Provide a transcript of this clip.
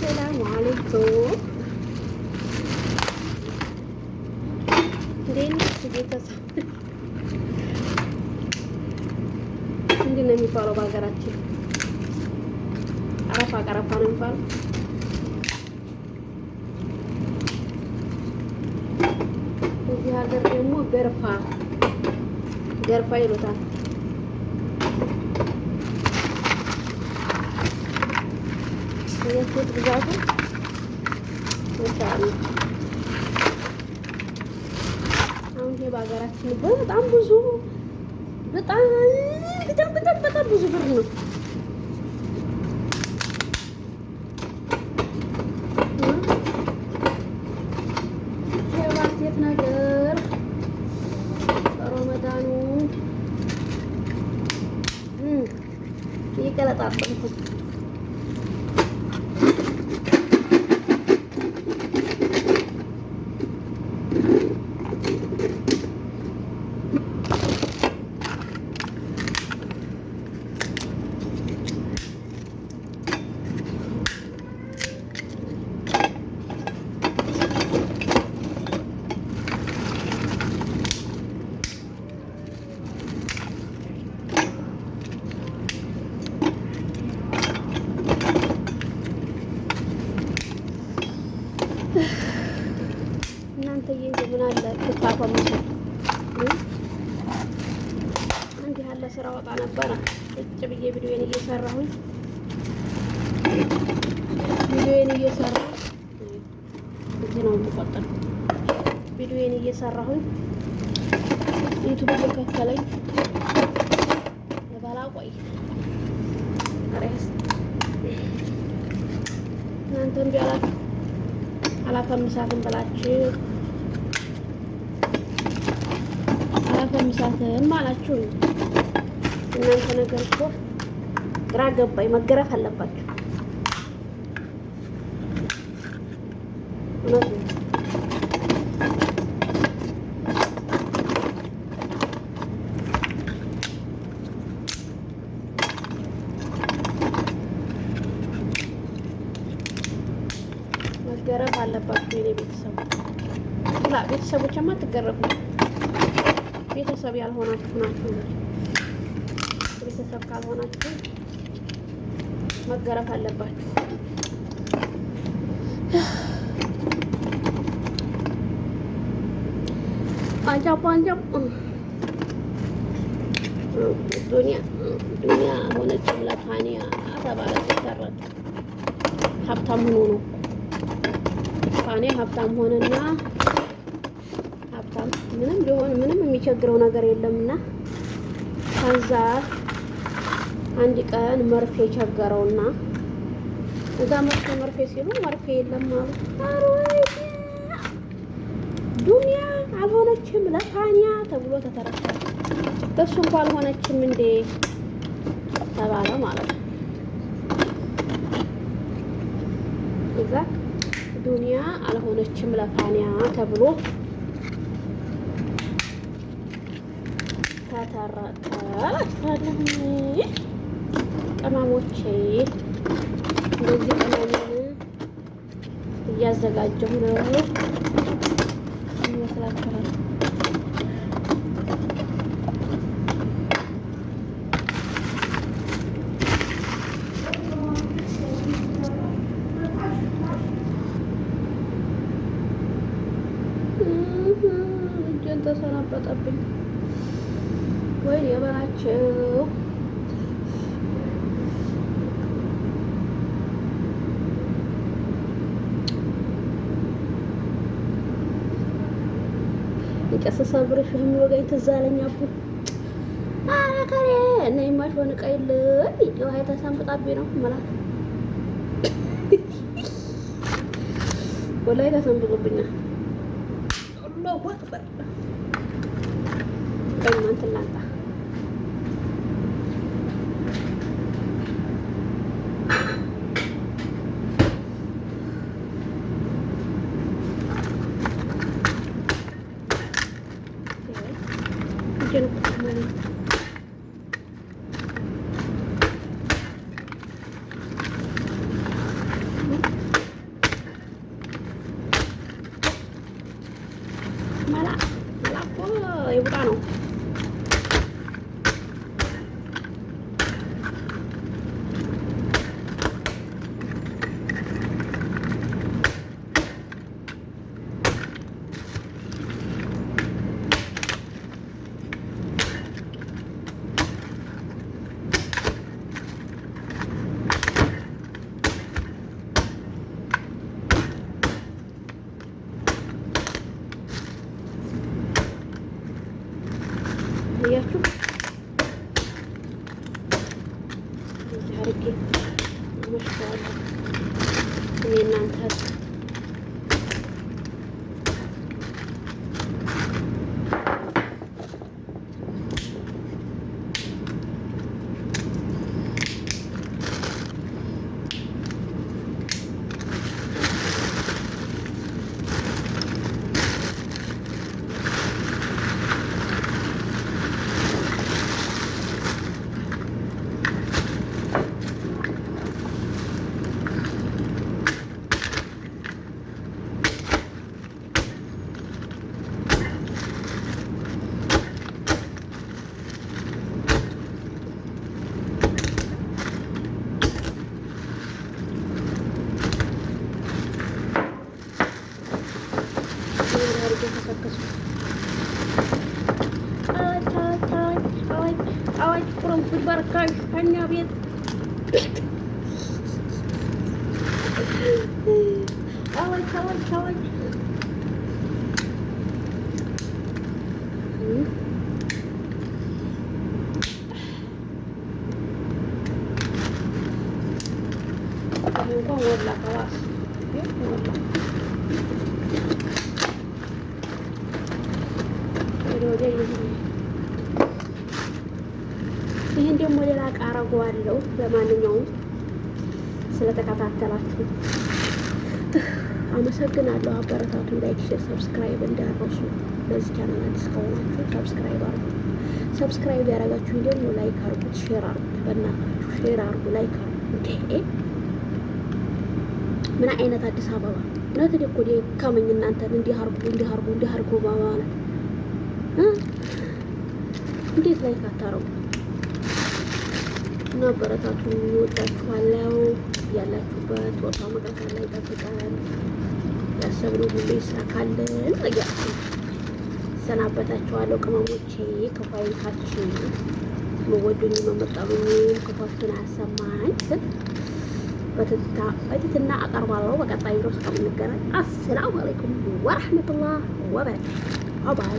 አሰላሙ አለይኩም እንዴት ናችሁ ቤተሰብ? ምንድን ነው የሚባለው በሀገራችን? ቀረፋ ቀረፋ ነው የሚባለው። እዚህ ሀገር ደግሞ ገርፋ ገርፋ ይሉታል። የሴት ብዛቱ ወጣሉ። አሁን ይሄ በሀገራችን በጣም ብዙ በጣም ብዙ ብር ነው። የማርኬት ነገር በረመዳኑ ይቀለጣጠሉት እናንተ ምን አለ ትፋፈሙት እንዲህ ያለ ስራ ወጣ ነበረ። ቁጭ ብዬ ቪዲዮን እየሰራሁኝ እዚህ ነው የምቆጠር። ቪዲዮን እየሰራሁኝ ዩቲዩብ እየከፈለኝ ለባላ ቆይ አሬስ እናንተም ቢያላችሁ አላፈምሳትም ብላችሁ አላፈምሳትም አላችሁ። እናንተ ነገር እኮ ግራ ገባኝ። መገረፍ አለባችሁ። መገረፍ አለባችሁ። የኔ ቤተሰቦችማ አትገረፉ። ቤተሰብ ያልሆናችሁ ናችሁ። ቤተሰብ ካልሆናችሁ መገረፍ አለባችሁ። አንጃብ ዱንያ ሆነች ለፋኒያ ተባለ። ተሰረተ ሀብታም ሆኖ ነው ፋኒያ ሀብታም ሆነና ሀብታም ምንም ቢሆን ምንም የሚቸግረው ነገር የለምና ከዛ አንድ ቀን መርፌ ቸገረውና እዛ መርፌ ሲሉ መርፌ የለም አሉ። ዱንያ አልሆነችም ለፋኒያ ተብሎ ተተረፈ። በሱ እንኳን አልሆነችም እንዴ ተባለ ማለት ነው። እዛ ዱንያ አልሆነችም ለፋኒያ ተብሎ ተተረከ። ቅመሞቼ እንደዚህ ቅመሙን እያዘጋጀሁ ነው። ይመስላችኋል? እጄን ተሰናበጠብኝ። ወይ የበላቸው የቀሰሰ ብርሽ የሚወጋኝ ትዝ አለኝ። አቡ አከሬ እና የማሽሆን ቀይል የውሃ ተሰንብጣብኝ ነው ማለት ወላሂ ተሰንብጦብኛል። አላሁ አክበር በእናንተ ላንታ እኔ እናንተ አዋጅ ቁርንፉድ በርካሽ ከኛ ቤት አዋጅ አዋጅ አዋጅ እንኳን ወላ ከዋስ ይህን ደግሞ ሌላ ዕቃ አረገዋለሁ። ለማንኛውም ስለተከታተላችሁ አመሰግናለሁ። አበረታቱ። ላይክ፣ ሼር፣ ሰብስክራይብ እንዳትረሱ። ለዚህ ቻናል አዲስ ከሆናችሁ ሰብስክራይብ አርጉ። ሰብስክራይብ ያደረጋችሁ ደግሞ ላይክ አርጉት፣ ሼር አርጉት። በእናታችሁ ሼር አርጉ፣ ላይክ አርጉ። እንዴ ምን አይነት አዲስ አበባ እውነት እኮ ከመኝ እናንተን እንዲህ አርጉ ማለት እንዴት ላይክ አታረጉ? እና አበረታቱን። እወዳችኋለሁ። ያላችሁበት ቦታ መቀጠል ላይ ጠብቀን ያሰብነው ሁሉ ይሳካልን እያልኩ ሰናበታችኋለሁ። ቅመሞቼ ክፉ አይንካችሁ፣ መወዱኝ መመጣሉኝ ክፉን አያሰማኝ በትህትና አቀርባለሁ። በቀጣይ ቪዲዮ እስከምንገናኝ አሰላሙ አለይኩም ወራህመቱላህ ወበረካቱህ። ባይ